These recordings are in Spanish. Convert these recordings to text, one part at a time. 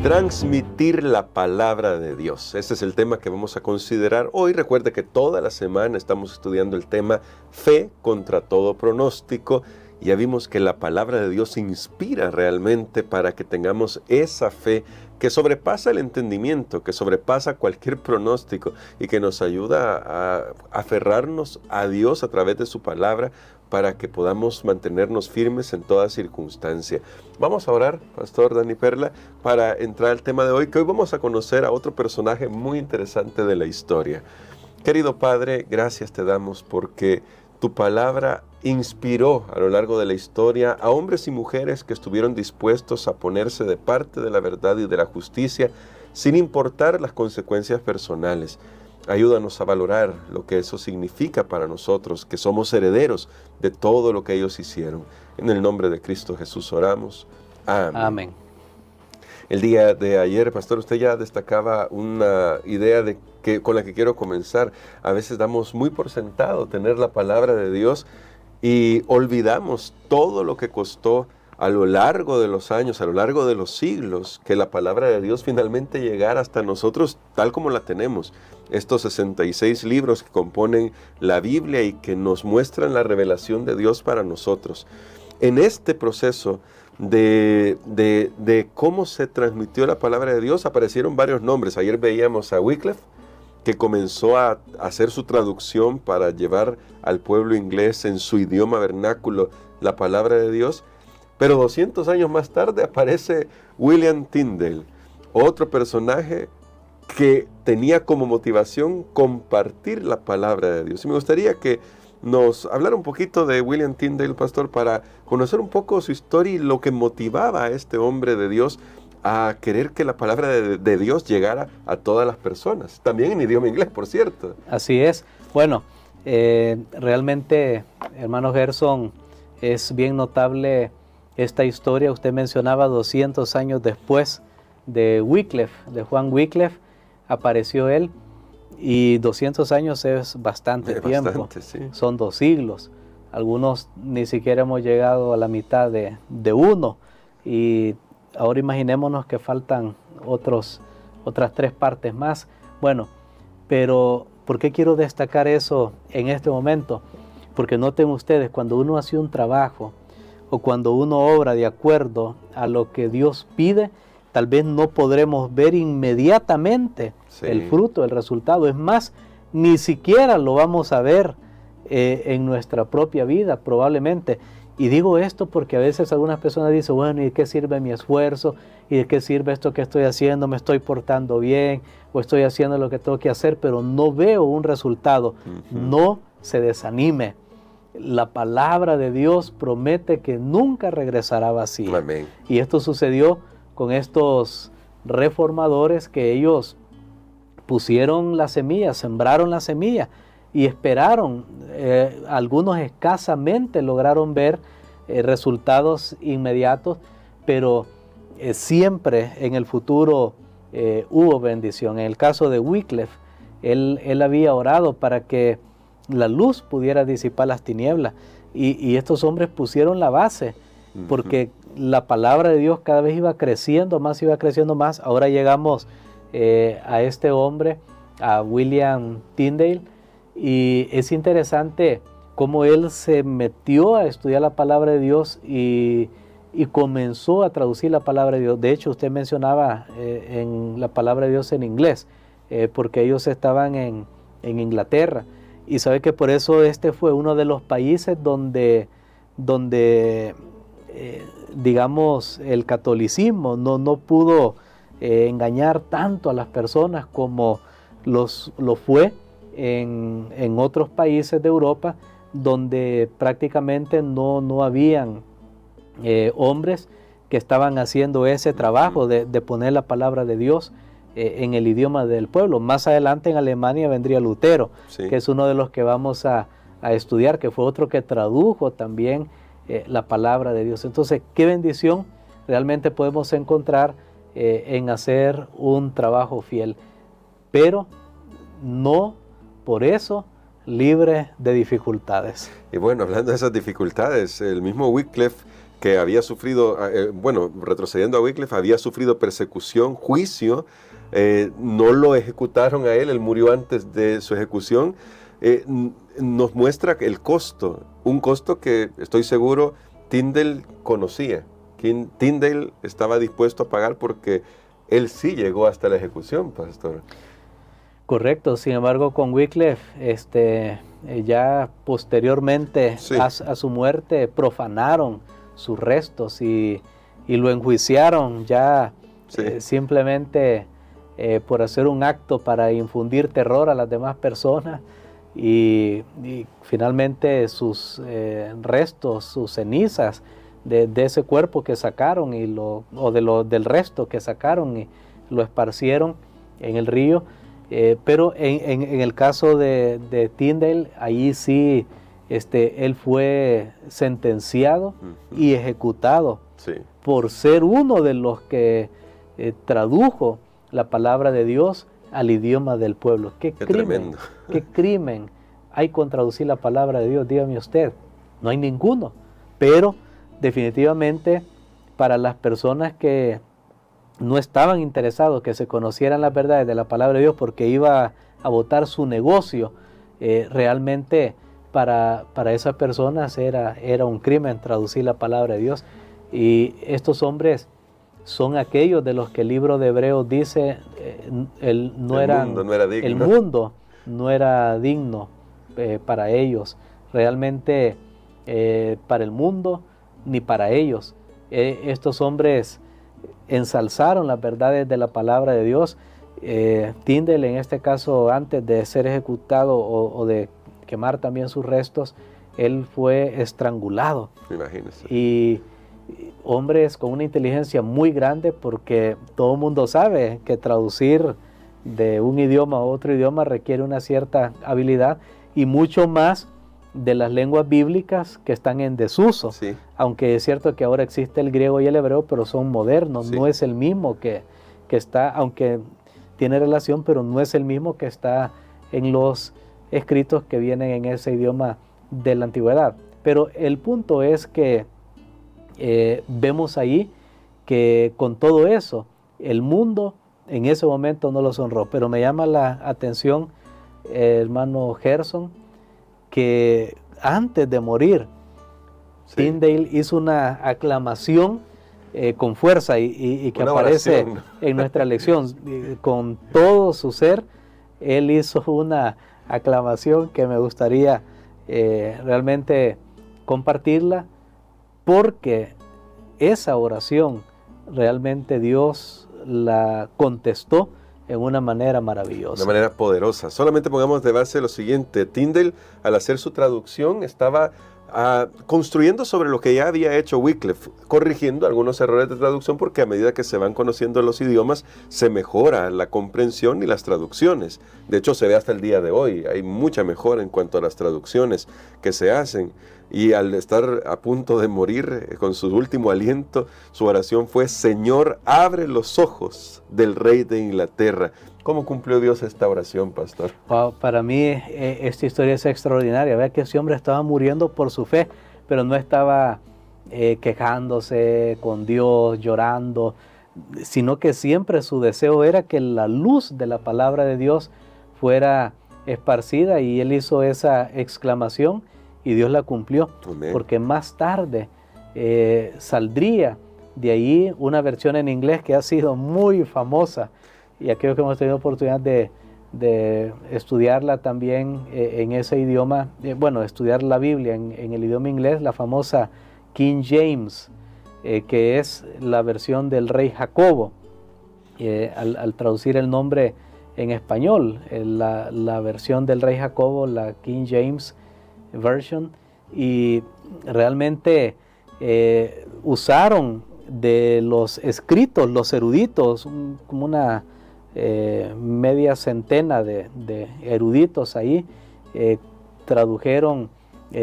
Transmitir la palabra de Dios. Ese es el tema que vamos a considerar hoy. Recuerde que toda la semana estamos estudiando el tema fe contra todo pronóstico. Ya vimos que la palabra de Dios inspira realmente para que tengamos esa fe que sobrepasa el entendimiento, que sobrepasa cualquier pronóstico y que nos ayuda a aferrarnos a Dios a través de su palabra para que podamos mantenernos firmes en toda circunstancia. Vamos a orar, Pastor Dani Perla, para entrar al tema de hoy, que hoy vamos a conocer a otro personaje muy interesante de la historia. Querido Padre, gracias te damos porque tu palabra inspiró a lo largo de la historia a hombres y mujeres que estuvieron dispuestos a ponerse de parte de la verdad y de la justicia sin importar las consecuencias personales. Ayúdanos a valorar lo que eso significa para nosotros, que somos herederos de todo lo que ellos hicieron. En el nombre de Cristo Jesús oramos. Amén. Amén. El día de ayer, Pastor, usted ya destacaba una idea con la que quiero comenzar. A veces damos muy por sentado tener la palabra de Dios y olvidamos todo lo que costó a lo largo de los años, a lo largo de los siglos, que la palabra de Dios finalmente llegara hasta nosotros tal como la tenemos. Estos 66 libros que componen la Biblia y que nos muestran la revelación de Dios para nosotros. En este proceso de cómo se transmitió la palabra de Dios, aparecieron varios nombres. Ayer veíamos a Wycliffe, que comenzó a hacer su traducción para llevar al pueblo inglés en su idioma vernáculo la palabra de Dios. Pero 200 años más tarde aparece William Tyndale, otro personaje que tenía como motivación compartir la palabra de Dios. Y me gustaría que nos hablara un poquito de William Tyndale, Pastor, para conocer un poco su historia y lo que motivaba a este hombre de Dios a querer que la palabra de Dios llegara a todas las personas, también en idioma inglés, por cierto. Así es. Bueno, realmente, hermano Gerson, es bien notable esta historia. Usted mencionaba 200 años después de Wycliffe, de Juan Wycliffe, apareció él, y 200 años es bastante tiempo. Bastante, sí. Son 2 siglos. Algunos ni siquiera hemos llegado a la mitad de uno, y ahora imaginémonos que faltan otras 3 partes más. Bueno, pero ¿por qué quiero destacar eso en este momento? Porque noten ustedes, cuando uno hace un trabajo o cuando uno obra de acuerdo a lo que Dios pide, tal vez no podremos ver inmediatamente el fruto, el resultado. Es más, ni siquiera lo vamos a ver en nuestra propia vida, probablemente. Y digo esto porque a veces algunas personas dicen, bueno, ¿y de qué sirve mi esfuerzo? ¿Y de qué sirve esto que estoy haciendo? ¿Me estoy portando bien? ¿O estoy haciendo lo que tengo que hacer? Pero no veo un resultado. No se desanime. La palabra de Dios promete que nunca regresará vacía. Amén. Y esto sucedió con estos reformadores, que ellos pusieron la semilla, sembraron la semilla y esperaron. Algunos escasamente lograron ver resultados inmediatos, pero siempre en el futuro hubo bendición. En el caso de Wycliffe, él había orado para que la luz pudiera disipar las tinieblas, y estos hombres pusieron la base, porque la palabra de Dios cada vez iba creciendo más. Ahora llegamos a este hombre, a William Tyndale, y es interesante cómo él se metió a estudiar la palabra de Dios y comenzó a traducir la palabra de Dios. De hecho, usted mencionaba en la palabra de Dios en inglés, porque ellos estaban en Inglaterra. Y sabe que por eso este fue uno de los países donde digamos, el catolicismo no pudo engañar tanto a las personas como lo fue en otros países de Europa, donde prácticamente no habían hombres que estaban haciendo ese trabajo de poner la palabra de Dios en el idioma del pueblo. Más adelante en Alemania vendría Lutero, que es uno de los que vamos a estudiar, que fue otro que tradujo también la palabra de Dios. Entonces, qué bendición realmente podemos encontrar en hacer un trabajo fiel, pero no por eso libre de dificultades. Y bueno, hablando de esas dificultades, el mismo Wycliffe que había sufrido, bueno, retrocediendo a Wycliffe, había sufrido persecución, juicio, no lo ejecutaron a él murió antes de su ejecución, nos muestra el costo, un costo que estoy seguro Tyndale conocía. Tyndale estaba dispuesto a pagar porque él sí llegó hasta la ejecución, pastor. Correcto, sin embargo con Wycliffe, ya posteriormente Sí. a su muerte profanaron sus restos y lo enjuiciaron ya Sí. simplemente por hacer un acto para infundir terror a las demás personas y finalmente sus restos, sus cenizas de ese cuerpo que sacaron del resto que sacaron y lo esparcieron en el río. Pero en el caso de Tyndale, ahí sí él fue sentenciado y ejecutado Sí. por ser uno de los que tradujo la palabra de Dios al idioma del pueblo. ¡Qué crimen! Tremendo. ¡Qué crimen hay con traducir la palabra de Dios? Dígame usted, no hay ninguno. Pero definitivamente para las personas que no estaban interesados que se conocieran las verdades de la palabra de Dios porque iba a botar su negocio, realmente para esas personas era un crimen traducir la palabra de Dios. Y estos hombres son aquellos de los que el libro de Hebreos dice el mundo no era digno para ellos, realmente para el mundo ni para ellos. Estos hombres ensalzaron las verdades de la palabra de Dios. Tyndale en este caso, antes de ser ejecutado o de quemar también sus restos, él fue estrangulado. Imagínese. Y hombres con una inteligencia muy grande, porque todo el mundo sabe que traducir de un idioma a otro idioma requiere una cierta habilidad y mucho más de las lenguas bíblicas que están en desuso. Sí. Aunque es cierto que ahora existe el griego y el hebreo, pero son modernos, Sí. no es el mismo que está, aunque tiene relación, pero no es el mismo que está en los escritos que vienen en ese idioma de la antigüedad. Pero el punto es que vemos ahí que con todo eso, el mundo en ese momento no los honró. Pero me llama la atención, hermano Gerson, que antes de morir, Sí. Tyndale hizo una aclamación con fuerza y que Una aparece oración. en nuestra lección. Con todo su ser, él hizo una aclamación que me gustaría realmente compartirla, porque esa oración realmente Dios la contestó en una manera maravillosa. De manera poderosa. Solamente pongamos de base lo siguiente. Tyndale, al hacer su traducción, estaba construyendo sobre lo que ya había hecho Wycliffe, corrigiendo algunos errores de traducción, porque a medida que se van conociendo los idiomas, se mejora la comprensión y las traducciones. De hecho, se ve hasta el día de hoy. Hay mucha mejora en cuanto a las traducciones que se hacen. Y al estar a punto de morir, con su último aliento, su oración fue: Señor, abre los ojos del rey de Inglaterra. ¿Cómo cumplió Dios esta oración, pastor? Wow, para mí esta historia es extraordinaria. Vea que ese hombre estaba muriendo por su fe, pero no estaba quejándose con Dios, llorando, sino que siempre su deseo era que la luz de la palabra de Dios fuera esparcida, y él hizo esa exclamación y Dios la cumplió. Amén. Porque más tarde saldría de ahí una versión en inglés que ha sido muy famosa, y aquellos que hemos tenido oportunidad de estudiarla también en ese idioma, estudiar la Biblia en el idioma inglés, la famosa King James, que es la versión del rey Jacobo. Al traducir el nombre en español, la versión del rey Jacobo, la King James Version, y realmente usaron de los escritos, los eruditos, como una media centena de eruditos ahí, tradujeron,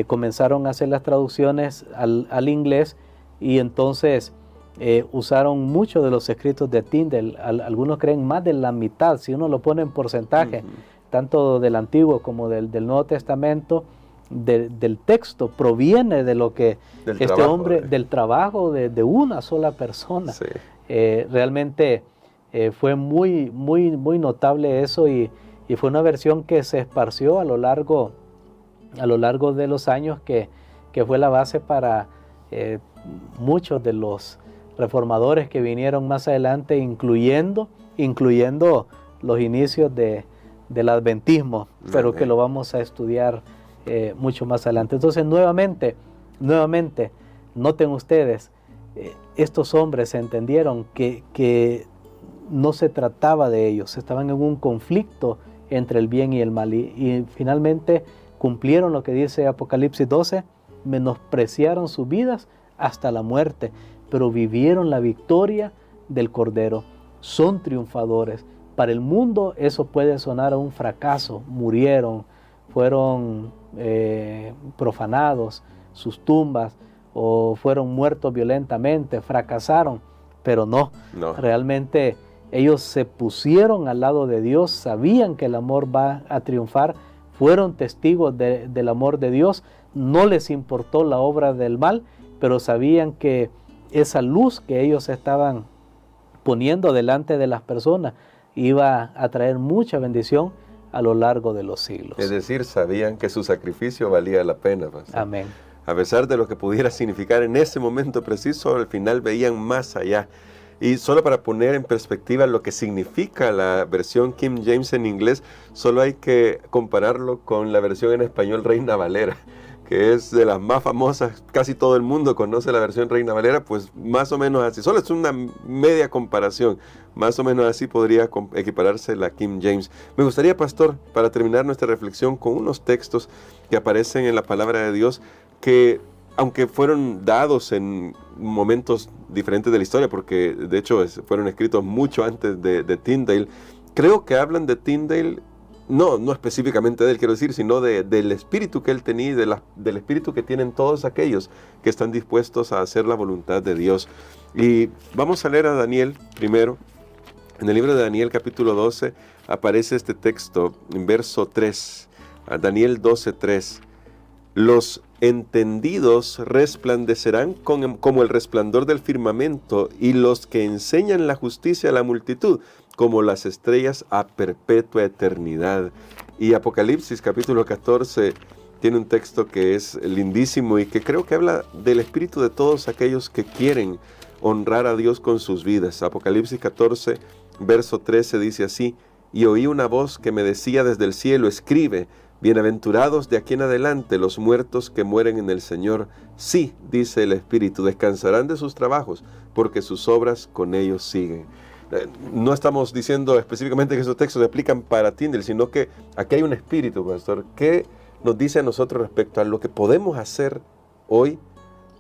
comenzaron a hacer las traducciones al inglés, y entonces usaron muchos de los escritos de Tyndale. Algunos creen más de la mitad, si uno lo pone en porcentaje, tanto del Antiguo como del Nuevo Testamento, del texto proviene de lo que Del este trabajo, hombre, del trabajo de una sola persona. Sí. Realmente fue muy notable eso, y fue una versión que se esparció a lo largo de los años, que fue la base para muchos de los reformadores que vinieron más adelante, incluyendo los inicios del adventismo, pero que lo vamos a estudiar mucho más adelante. Entonces, nuevamente, noten ustedes, estos hombres entendieron que no se trataba de ellos, estaban en un conflicto entre el bien y el mal, y finalmente cumplieron lo que dice Apocalipsis 12, menospreciaron sus vidas hasta la muerte, pero vivieron la victoria del Cordero. Son triunfadores. Para el mundo eso puede sonar a un fracaso. Murieron, fueron profanados sus tumbas, o fueron muertos violentamente, fracasaron, pero no. Realmente ellos se pusieron al lado de Dios, sabían que el amor va a triunfar, fueron testigos del amor de Dios, no les importó la obra del mal, pero sabían que esa luz que ellos estaban poniendo delante de las personas iba a traer mucha bendición a lo largo de los siglos. Es decir, sabían que su sacrificio valía la pena, pastor. Amén. A pesar de lo que pudiera significar en ese momento preciso, al final veían más allá. Y solo para poner en perspectiva lo que significa la versión King James en inglés, solo hay que compararlo con la versión en español Reina Valera, que es de las más famosas. Casi todo el mundo conoce la versión Reina Valera, pues más o menos así. Solo es una media comparación. Más o menos así podría equipararse la King James. Me gustaría, pastor, para terminar nuestra reflexión, con unos textos que aparecen en la palabra de Dios, que aunque fueron dados en momentos diferentes de la historia, porque de hecho fueron escritos mucho antes de Tyndale, creo que hablan de Tyndale, no específicamente de él, quiero decir, sino del espíritu que él tenía y del espíritu que tienen todos aquellos que están dispuestos a hacer la voluntad de Dios. Y vamos a leer a Daniel primero. En el libro de Daniel, capítulo 12, aparece este texto, en verso 3, a Daniel 12:3. Los entendidos resplandecerán como el resplandor del firmamento, y los que enseñan la justicia a la multitud, como las estrellas a perpetua eternidad. Y Apocalipsis capítulo 14 tiene un texto que es lindísimo y que creo que habla del espíritu de todos aquellos que quieren honrar a Dios con sus vidas. Apocalipsis 14, verso 13 dice así: y oí una voz que me decía desde el cielo, escribe, bienaventurados de aquí en adelante los muertos que mueren en el Señor. Sí, dice el Espíritu, descansarán de sus trabajos, porque sus obras con ellos siguen. No estamos diciendo específicamente que esos textos se aplican para Tyndale, sino que aquí hay un espíritu, pastor, que nos dice a nosotros respecto a lo que podemos hacer hoy,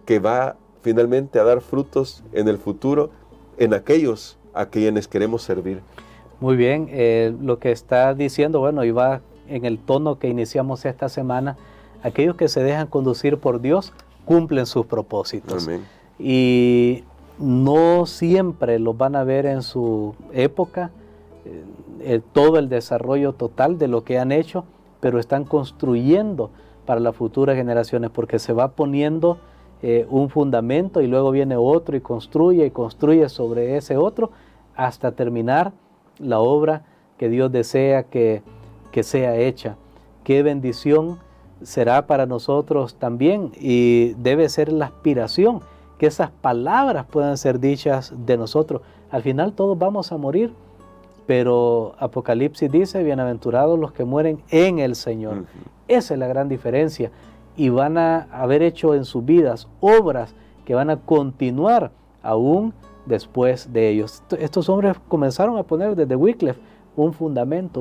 que va finalmente a dar frutos en el futuro en aquellos a quienes queremos servir. Muy bien, lo que está diciendo, bueno, y va en el tono que iniciamos esta semana: aquellos que se dejan conducir por Dios cumplen sus propósitos. Amén. Y no siempre los van a ver en su época, todo el desarrollo total de lo que han hecho, pero están construyendo para las futuras generaciones, porque se va poniendo un fundamento y luego viene otro y construye sobre ese otro hasta terminar la obra que Dios desea que sea hecha. Qué bendición será para nosotros también, y debe ser la aspiración que esas palabras puedan ser dichas de nosotros. Al final todos vamos a morir, pero Apocalipsis dice, bienaventurados los que mueren en el Señor. Uh-huh. Esa es la gran diferencia, y van a haber hecho en sus vidas obras que van a continuar aún después de ellos. Estos hombres comenzaron a poner desde Wycliffe un fundamento,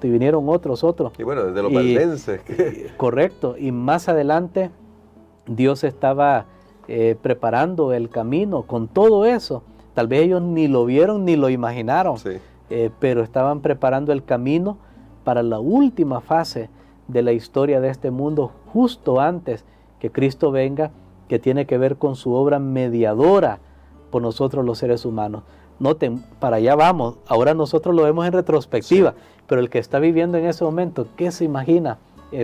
y vinieron otros. Y bueno, desde los valdenses. Correcto, y más adelante Dios estaba preparando el camino con todo eso. Tal vez ellos ni lo vieron ni lo imaginaron, sí. Pero estaban preparando el camino para la última fase de la historia de este mundo, justo antes que Cristo venga, que tiene que ver con su obra mediadora por nosotros los seres humanos. Noten, para allá vamos. Ahora nosotros lo vemos en retrospectiva, sí. Pero el que está viviendo en ese momento, ¿qué se imagina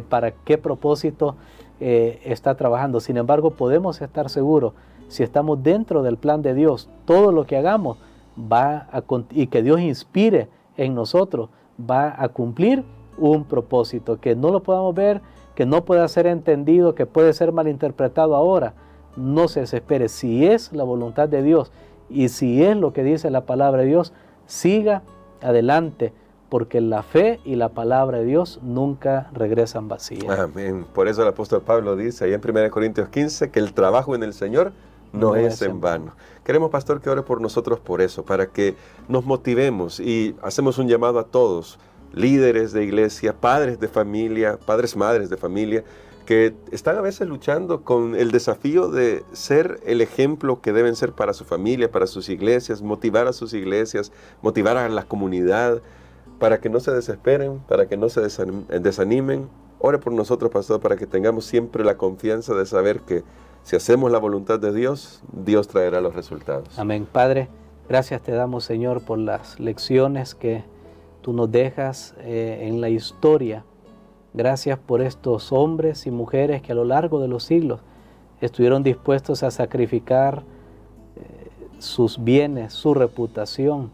para qué propósito está trabajando. Sin embargo, podemos estar seguros, si estamos dentro del plan de Dios, todo lo que hagamos y que Dios inspire en nosotros, va a cumplir un propósito, que no lo podamos ver, que no pueda ser entendido, que puede ser malinterpretado ahora. No se desespere. Si es la voluntad de Dios y si es lo que dice la palabra de Dios, siga adelante, porque la fe y la palabra de Dios nunca regresan vacías. Amén. Por eso el apóstol Pablo dice ahí en 1 Corintios 15 que el trabajo en el Señor no es en vano. Queremos, pastor, que ore por nosotros por eso, para que nos motivemos, y hacemos un llamado a todos, líderes de iglesia, padres de familia, padres, madres de familia, que están a veces luchando con el desafío de ser el ejemplo que deben ser para su familia, para sus iglesias, motivar a sus iglesias, motivar a la comunidad, para que no se desesperen, para que no se desanimen. Ore por nosotros, pastor, para que tengamos siempre la confianza de saber que si hacemos la voluntad de Dios, Dios traerá los resultados. Amén. Padre, gracias te damos, Señor, por las lecciones que tú nos dejas en la historia. Gracias por estos hombres y mujeres que a lo largo de los siglos estuvieron dispuestos a sacrificar sus bienes, su reputación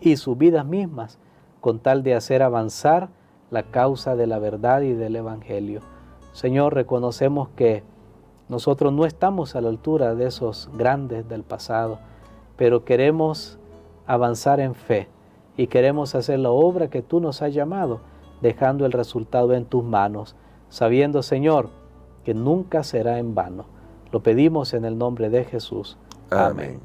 y sus vidas mismas con tal de hacer avanzar la causa de la verdad y del Evangelio. Señor, reconocemos que nosotros no estamos a la altura de esos grandes del pasado, pero queremos avanzar en fe y queremos hacer la obra que tú nos has llamado, dejando el resultado en tus manos, sabiendo, Señor, que nunca será en vano. Lo pedimos en el nombre de Jesús. Amén.